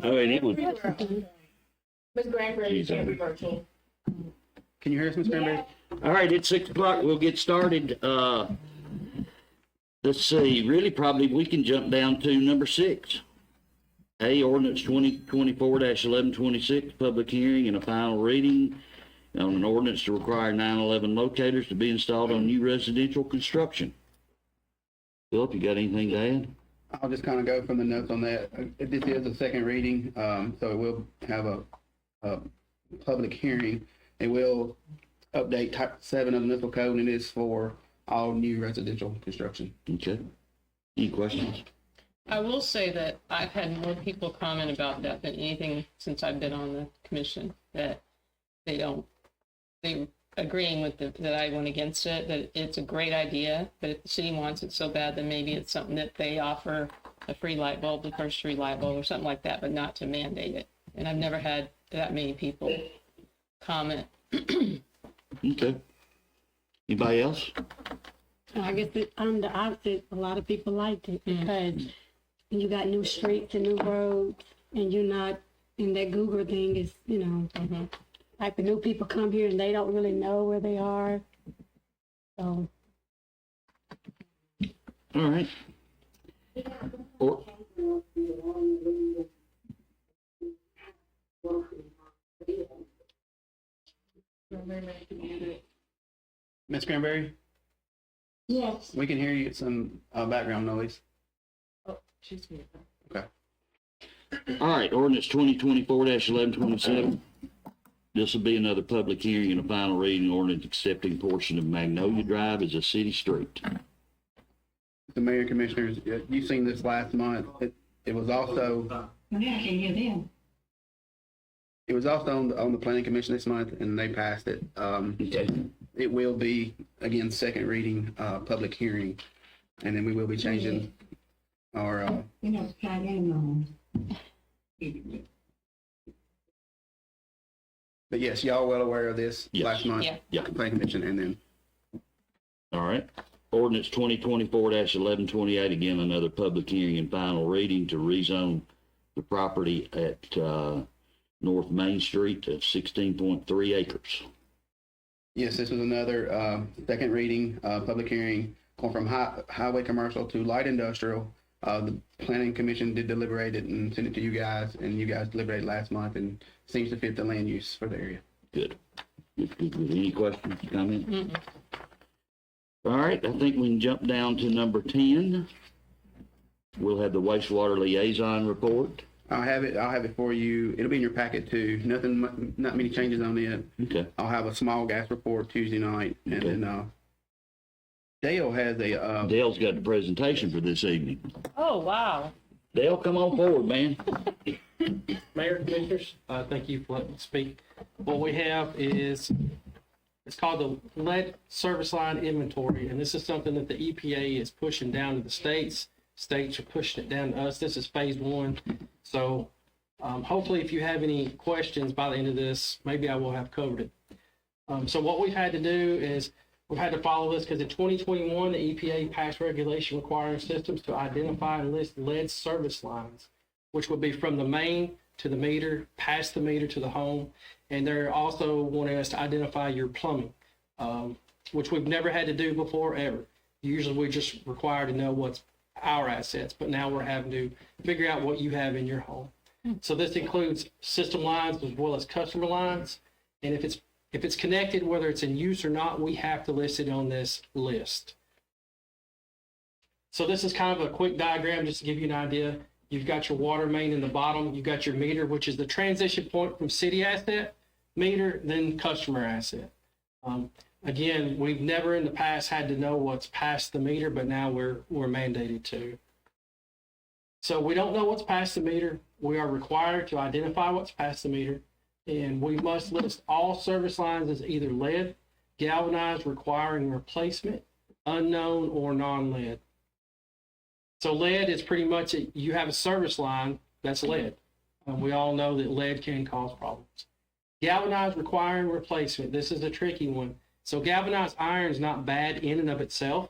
I mean, it was, Ms. Granberry can't be virtual. Can you hear us, Ms. Granberry? all right, it's 6 o'clock. We'll get started. Let's see, really probably we can jump down to number 6. A, ordinance 2024-1126, public hearing and a final reading on an ordinance to require 9/11 locators to be installed on new residential construction. Philip, you got anything to add? I'll just kind of go from the notes on that. This is a second reading, so it will have a public hearing. It will update Type 7 of the municipal code, and it is for all new residential construction. Okay. Any questions? I will say that I've had more people comment about that than anything since I've been on the commission, that they agreeing with that I went against it, that it's a great idea, but if the city wants it so bad, then maybe it's something that they offer a free light bulb, the first free light bulb or something like that, but not to mandate it. And I've never had that many people comment. Okay. Anybody else? I guess on the opposite, a lot of people liked it because you got new streets and new roads, and you're not in that Google thing. Is like the new people come here and they don't really know where they are. So All right. Or, Ms. Granberry, yes, we can hear you. Some background noise. Okay. all right, ordinance 2024-1127. This will be another public hearing and a final reading ordinance accepting portion of Magnolia Drive as a city street. The mayor and commissioners, you've seen this last month. It was also It was also on the planning commission this month, and they passed it. Okay. It will be, again, second reading, public hearing, and then we will be changing our, but yes, y'all well aware of this Yes. last month. Yeah. Planning commission, and then, All right. Ordinance 2024-1128, again, another public hearing and final reading to rezone the property at North Main Street at 16.3 acres. yes, this was another second reading, public hearing, going from highway commercial to light industrial. The planning commission did deliberate it and send it to you guys, and you guys deliberated last month, and seems to fit the land use for the area. Good. Any questions, comments? All right, I think we can jump down to number 10. We'll have the wastewater liaison report. I'll have it for you. It'll be in your packet too. Not many changes on it. Okay. I'll have a small gas report Tuesday night, and Okay. then Dale has a Dale's got the presentation for this evening. Oh, wow. Dale, come on forward, man. Mayor, Commissioners, thank you for letting me speak. What we have is, it's called the lead service line inventory, and this is something that the EPA is pushing down to the states. States are pushing it down to us. This is phase 1. So hopefully if you have any questions by the end of this, maybe I will have covered it. So what we've had to do is we've had to follow this because in 2021, the EPA passed regulation requiring systems to identify and list lead service lines, which would be from the main to the meter, past the meter to the home. And they're also wanting us to identify your plumbing, which we've never had to do before, ever. Usually we just require to know what's our assets, but now we're having to figure out what you have in your home. So this includes system lines as well as customer lines. And if it's connected, whether it's in use or not, we have to list it on this list. So this is kind of a quick diagram just to give you an idea. You've got your water main in the bottom. You've got your meter, which is the transition point from city asset, meter, then customer asset. Again, we've never in the past had to know what's past the meter, but now we're mandated to. So we don't know what's past the meter. We are required to identify what's past the meter, and we must list all service lines as either lead, galvanized requiring replacement, unknown, or non-lead. So lead is pretty much, you have a service line that's lead. We all know that lead can cause problems. Galvanized requiring replacement. This is a tricky one. So galvanized iron is not bad in and of itself.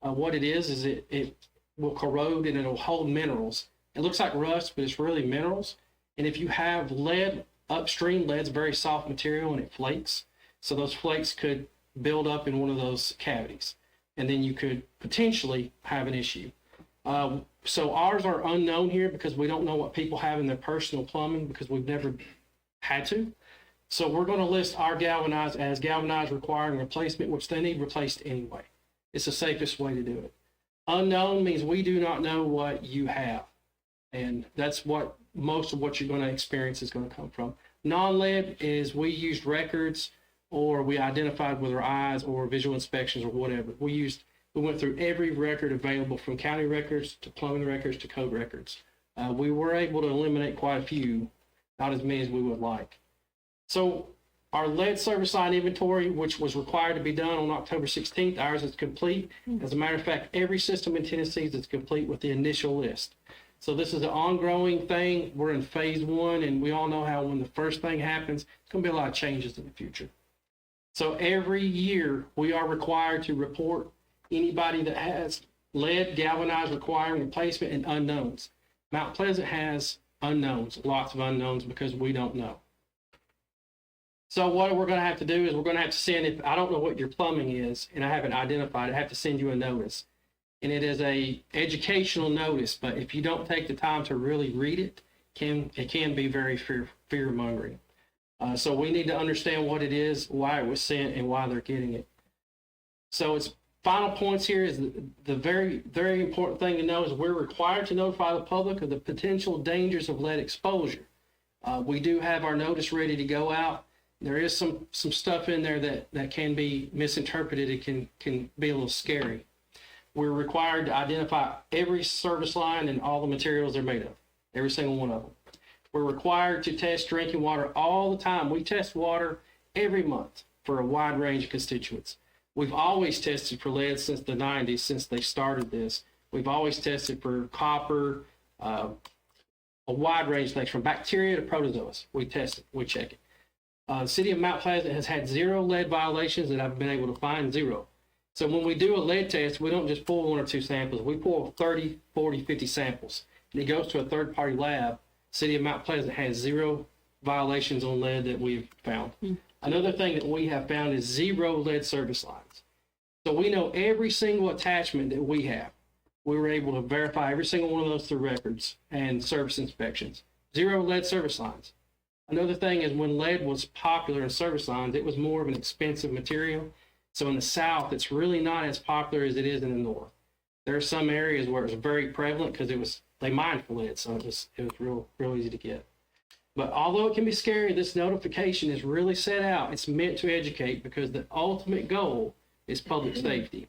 What it is it will corrode and it'll hold minerals. It looks like rust, but it's really minerals. And if you have lead upstream, lead's very soft material and it flakes. So those flakes could build up in one of those cavities. And then you could potentially have an issue. So ours are unknown here because we don't know what people have in their personal plumbing because we've never had to. So we're going to list our galvanized as galvanized requiring replacement, which they need replaced anyway. It's the safest way to do it. Unknown means we do not know what you have. And that's what most of what you're going to experience is going to come from. Non-lead is we used records or we identified with our eyes or visual inspections or whatever. We went through every record available from county records to plumbing records to code records. We were able to eliminate quite a few, not as many as we would like. So our lead service line inventory, which was required to be done on October 16th, ours is complete. As a matter of fact, every system in Tennessee is complete with the initial list. So this is an ongoing thing. We're in phase 1, and we all know how when the first thing happens, it's going to be a lot of changes in the future. So every year, we are required to report anybody that has lead, galvanized, requiring replacement, and unknowns. Mount Pleasant has unknowns, lots of unknowns because we don't know. So what we're going to have to do is we're going to have to send, if I don't know what your plumbing is and I haven't identified it, I have to send you a notice. And it is a educational notice, but if you don't take the time to really read it, it can be very fear-mongering. So we need to understand what it is, why it was sent, and why they're getting it. So it's final points here is the very, very important thing to know is we're required to notify the public of the potential dangers of lead exposure. We do have our notice ready to go out. There is some stuff in there that can be misinterpreted. It can be a little scary. We're required to identify every service line and all the materials they're made of, every single one of them. We're required to test drinking water all the time. We test water every month for a wide range of constituents. We've always tested for lead since the 90s, since they started this. We've always tested for copper, a wide range of things, from bacteria to protozoas. We test it, we check it. The city of Mount Pleasant has had 0 lead violations that I've been able to find, 0. So when we do a lead test, we don't just pull 1 or 2 samples. We pull 30, 40, 50 samples. And it goes to a third-party lab. City of Mount Pleasant has 0 violations on lead that we've found. Another thing that we have found is 0 lead service lines. So we know every single attachment that we have. We were able to verify every single one of those through records and service inspections. 0 lead service lines. Another thing is when lead was popular in service lines, it was more of an expensive material. So in the South, it's really not as popular as it is in the North. There are some areas where it's very prevalent because they mined for lead, so it was real easy to get. But although it can be scary, this notification is really set out. It's meant to educate because the ultimate goal is public safety.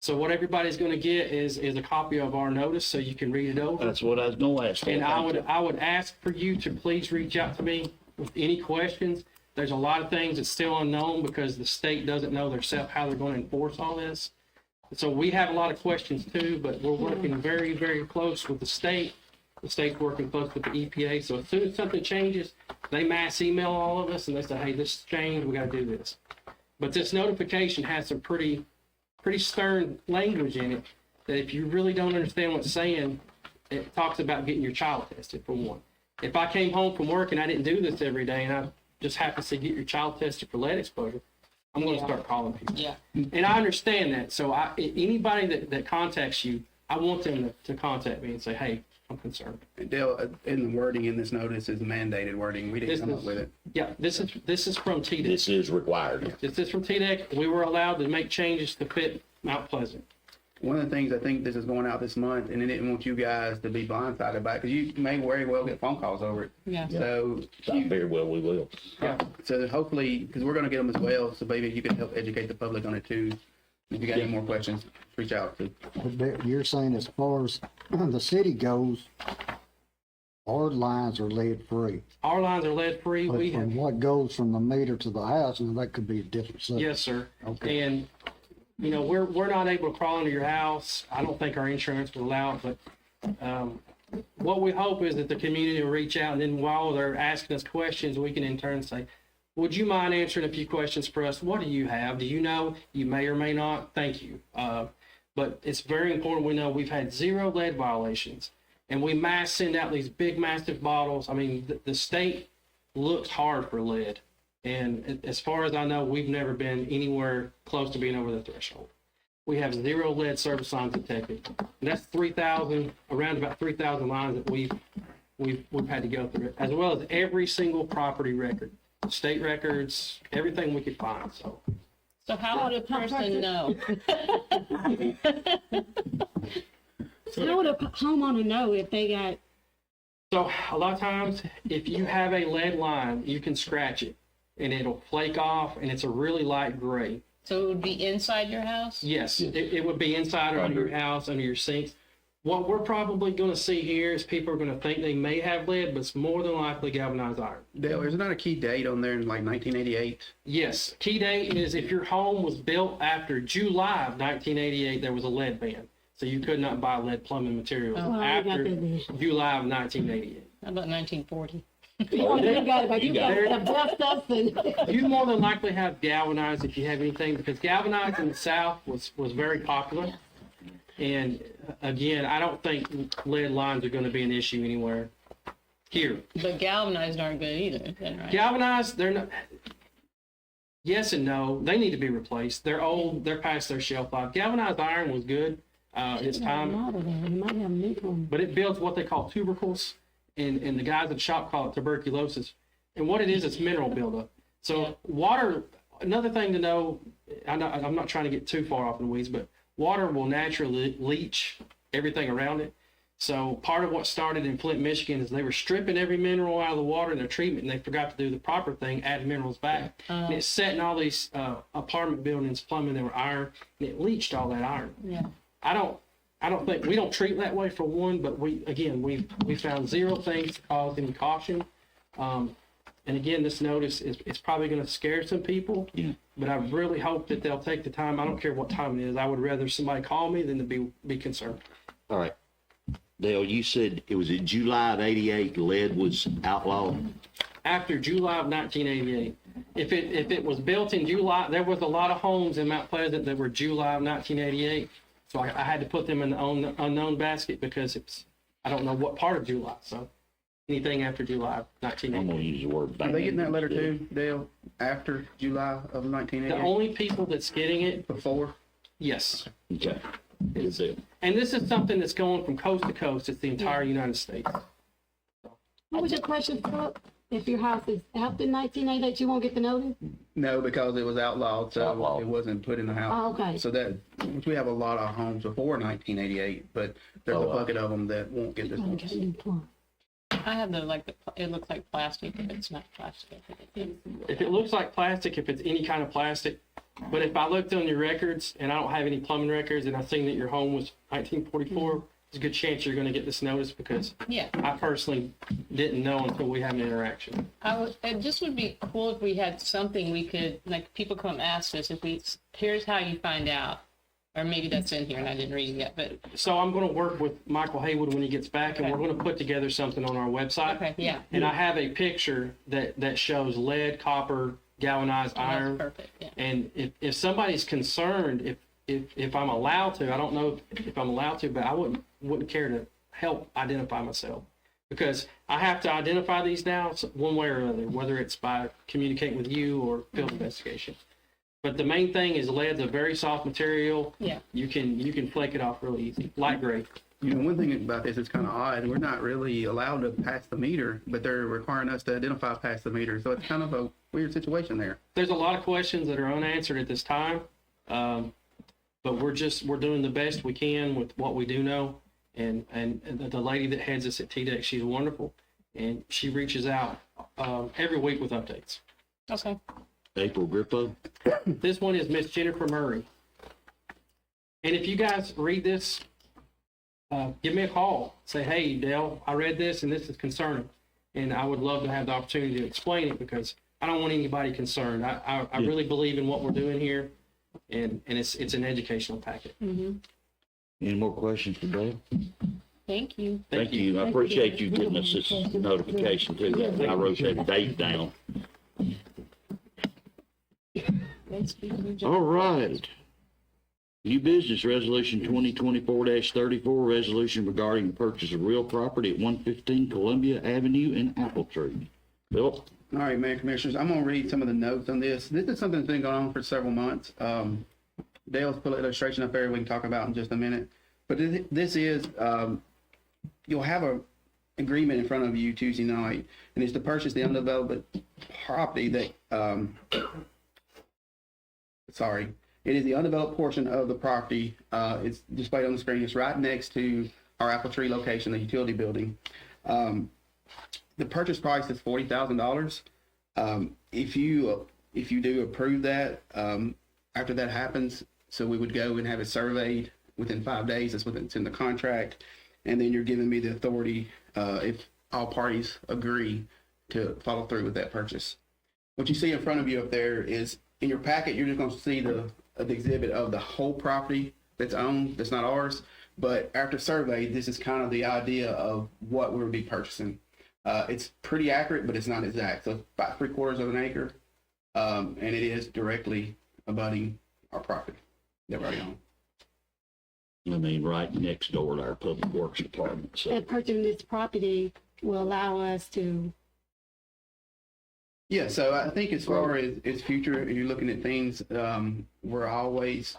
So what everybody's going to get is a copy of our notice so you can read it over. That's what I was going to ask. And I would ask for you to please reach out to me with any questions. There's a lot of things that's still unknown because the state doesn't know themselves how they're going to enforce all this. So we have a lot of questions too, but we're working very, very close with the state. The state's working close with the EPA. So as soon as something changes, they mass email all of us and they say, hey, this changed, we got to do this. But this notification has some pretty stern language in it that if you really don't understand what's saying, it talks about getting your child tested, for one. If I came home from work and I didn't do this every day and I just happened to say get your child tested for lead exposure, I'm going to start calling people. Yeah. And I understand that. So anybody that contacts you, I want them to contact me and say, hey, I'm concerned. Dale, in the wording in this notice is mandated wording. We didn't come up with it. Yeah, this is from TDEC. This is required. This is from TDEC. We were allowed to make changes to fit Mount Pleasant. One of the things I think this is going out this month, and I didn't want you guys to be blindsided by it, because you may very well get phone calls over it. Yeah. So, Very well, we will. so hopefully, because we're going to get them as well, so maybe you can help educate the public on it too. If you got any more questions, reach out to. You're saying as far as the city goes, our lines are lead free. Our lines are lead free. But We have, from what goes from the meter to the house, and that could be a different subject. yes, sir. Okay. And we're not able to crawl into your house. I don't think our insurance would allow it, but what we hope is that the community will reach out, and then while they're asking us questions, we can in turn say, would you mind answering a few questions for us? What do you have? Do you know? You may or may not. Thank you. But it's very important we know we've had 0 lead violations. And we mass send out these big, massive bottles. I mean, the state looks hard for lead. And as far as I know, we've never been anywhere close to being over the threshold. We have 0 lead service lines detected. And that's 3,000, around about 3,000 lines that we've had to go through, as well as every single property record, state records, everything we could find. So how would a person know? How would a homeowner know if they got, So a lot of times, if you have a lead line, you can scratch it and it'll flake off, and it's a really light gray. So it would be inside your house? Yes, it would be inside or under your house, under your sinks. What we're probably going to see here is people are going to think they may have lead, but it's more than likely galvanized iron. Dale, is not a key date on there in like 1988? Yes, key date is if your home was built after July of 1988, there was a lead ban. So you could not buy lead plumbing materials Oh, I got after that then. July of 1988. How about 1940? oh, you got it, but you got There- the best stuff and. You more than likely have galvanized if you have anything, because galvanized in the South was very popular. And again, I don't think lead lines are going to be an issue anywhere here. But galvanized aren't good either, then, right? Galvanized, they're not. Yes and no. They need to be replaced. They're old. They're past their shelf life. Galvanized iron was good. It's time, You might have a new one. but it builds what they call tubercles, and the guys at the shop call it tuberculosis. And what it is, it's mineral buildup. So water. Another thing to know. I'm not trying to get too far off in the weeds, but water will naturally leach everything around it. So part of what started in Flint, Michigan is they were stripping every mineral out of the water in their treatment, and they forgot to do the proper thing, add minerals back. And it's setting all these apartment buildings, plumbing, they were iron, and it leached all that iron. Yeah. I don't think, we don't treat that way for one, but we found 0 things to cause any caution. And again, this notice is probably going to scare some people. Yeah. But I really hope that they'll take the time. I don't care what time it is. I would rather somebody call me than to be concerned. All right. Dale, you said it was in July of 88 lead was outlawed? After July of 1988, if it was built in July, there was a lot of homes in Mount Pleasant that were July of 1988. So I had to put them in the unknown basket because I don't know what part of July. So anything after July of I'm 1988. gonna use the word Are ban. they getting that letter too, Dale, after July of The 1988? only people that's getting it, Before? yes. Okay. Good deal. And this is something that's going from coast to coast. It's the entire United States. What was your question, Philip? If your house is after 1988, you won't get the notice? No, because it was outlawed, so Outlawed. it wasn't put in the house. Oh, okay. So that, which we have a lot of homes before 1988, but there's a bucket of them that won't get this Oh, notice. okay, new plumb. I have it looks like plastic, but it's not plastic. I think it's- If it looks like plastic, if it's any kind of plastic, but if I looked on your records and I don't have any plumbing records and I seen that your home was 1944, there's a good chance you're going to get this notice because Yeah. I personally didn't know until we had an interaction. It just would be cool if we had something we could, like, people come ask us here's how you find out. Or maybe that's in here and I didn't read it yet, but, So I'm going to work with Michael Haywood when he gets back, and Okay. we're going to put together something on our website. okay, yeah. And I have a picture that shows lead, copper, galvanized iron. That's perfect, yeah. And if somebody's concerned, if I'm allowed to, I don't know if I'm allowed to, but I wouldn't care to help identify myself. Because I have to identify these now one way or another, whether it's by communicating with you or field investigation. But the main thing is lead's a very soft material. Yeah. You can flake it off really easy. Light gray. You know, one thing about this is kind of odd. We're not really allowed to pass the meter, but they're requiring us to identify past the meter. So it's kind of a weird situation there. There's a lot of questions that are unanswered at this time. But we're doing the best we can with what we do know. And the lady that heads us at TDEC, she's wonderful. And she reaches out every week with updates. Okay. April Grippo? This one is Miss Jennifer Murray. And if you guys read this, give me a call. Say, hey, Dale, I read this and this is concerning. And I would love to have the opportunity to explain it because I don't want anybody concerned. I really believe in what we're doing here. And it's an educational packet. Any more questions for Dale? Thank you. Thank you. I appreciate you getting us this notification too. I wrote that date down. Thanks for your job. All right. New business, resolution 2024-34, resolution regarding the purchase of real property at 115 Columbia Avenue in Apple Tree. Bill? All right, Mayor Commissioners, I'm gonna read some of the notes on this. This is something that's been going on for several months. Dale's put an illustration up there we can talk about in just a minute. But this is, you'll have a agreement in front of you Tuesday night, and it's to purchase the undeveloped property that, it is the undeveloped portion of the property. It's displayed on the screen. It's right next to our Apple Tree location, the utility building. The purchase price is $40,000. If you do approve that, after that happens, so we would go and have it surveyed within 5 days. That's what's in the contract. And then you're giving me the authority, if all parties agree, to follow through with that purchase. What you see in front of you up there is, in your packet, you're just going to see the exhibit of the whole property that's owned, that's not ours. But after survey, this is kind of the idea of what we would be purchasing. It's pretty accurate, but it's not exact. So it's about 3/4 of an acre, and it is directly abutting our property that we already own. I mean, right next door to our Public Works Department, so. And purchasing this property will allow us to, Yeah, so I think as far as future, if you're looking at things, we're always,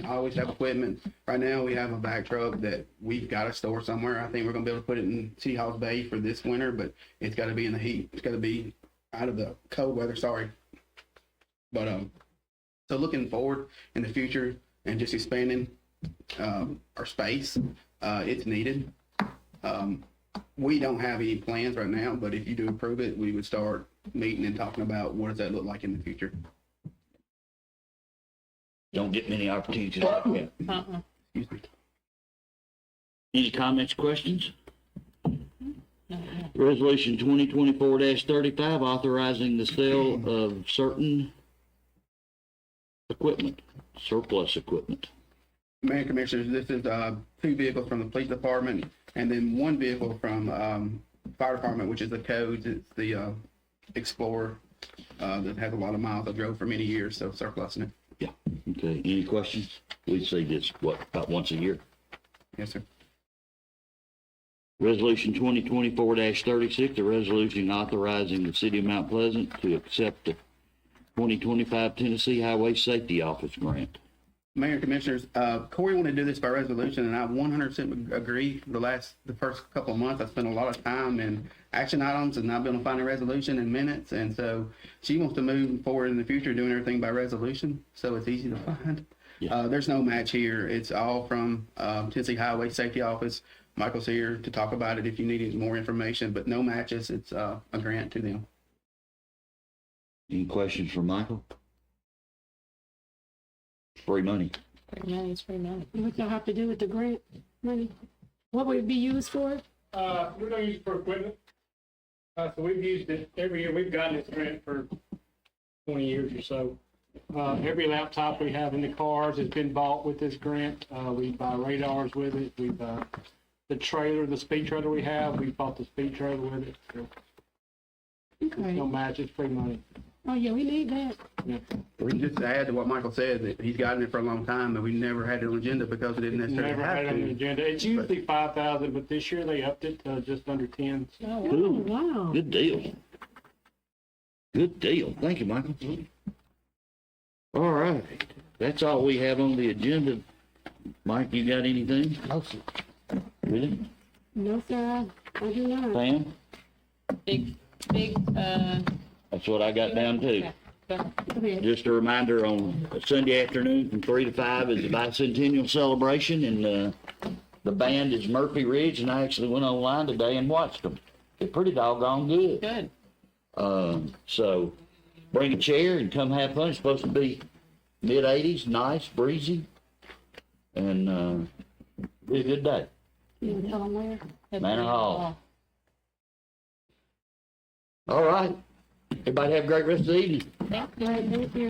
always have equipment. Right now, we have a vac truck that we've got to store somewhere. I think we're gonna be able to put it in City Hall's bay for this winter, but it's got to be in the heat. It's got to be out of the cold weather, sorry. But, so looking forward in the future and just expanding our space, it's needed. We don't have any plans right now, but if you do approve it, we would start meeting and talking about what does that look like in the future. Don't get many opportunities like that. Excuse me. Any comments, questions? No. Resolution 2024-35, authorizing the sale of certain equipment, surplus equipment. Mayor Commissioners, this is 2 vehicles from the police department and then 1 vehicle from fire department, which is the codes. It's the Explorer that has a lot of miles. I drove for many years, so surplusing it. Yeah, okay, any questions? We see this, about once a year? Yes, sir. Resolution 2024-36, a resolution authorizing the city of Mount Pleasant to accept the 2025 Tennessee Highway Safety Office grant. Mayor Commissioners, Corey wanted to do this by resolution, and I 100% agree. The first couple of months, I spent a lot of time in action items and not been able to find a resolution in minutes, and so she wants to move forward in the future doing everything by resolution, so it's easy to find. Yeah. There's no match here. It's all from Tennessee Highway Safety Office. Michael's here to talk about it if you need any more information, but no matches. It's a grant to them. Any questions for Michael? Free money. Free money is free money. what y'all have to do with the grant money? What would it be used for? We're gonna use it for equipment. So we've used it every year. We've gotten this grant for 20 years or so. Every laptop we have in the cars has been bought with this grant. We buy radars with it. We buy the trailer, the speed trailer we have. We bought the speed trailer with it. So Okay. no match, it's free money. Oh, yeah, we need that. Just to add to what Michael said, that he's gotten it for a long time, but we never had it on agenda because we didn't necessarily Never had it have on the to. agenda. It's usually 5,000, but this year they upped it to just under 10. Oh, Cool. wow. Good deal. Good deal. Thank you, Michael. All right, that's all we have on the agenda. Mike, you got anything? No, sir. Really? No, sir, I do not. Pam? Big, That's what I got down too. yeah. Go ahead. Go ahead. Just a reminder, on Sunday afternoon from 3 to 5 is the bicentennial celebration, and the band is Murphy Ridge, and I actually went online today and watched them. They're pretty doggone good. Good. So bring a chair and come have fun. It's supposed to be mid-80s, nice, breezy, and be a good day. You wanna tell them where? At Manor the Hall. All right. Everybody have a great rest of the evening. All right, thank you.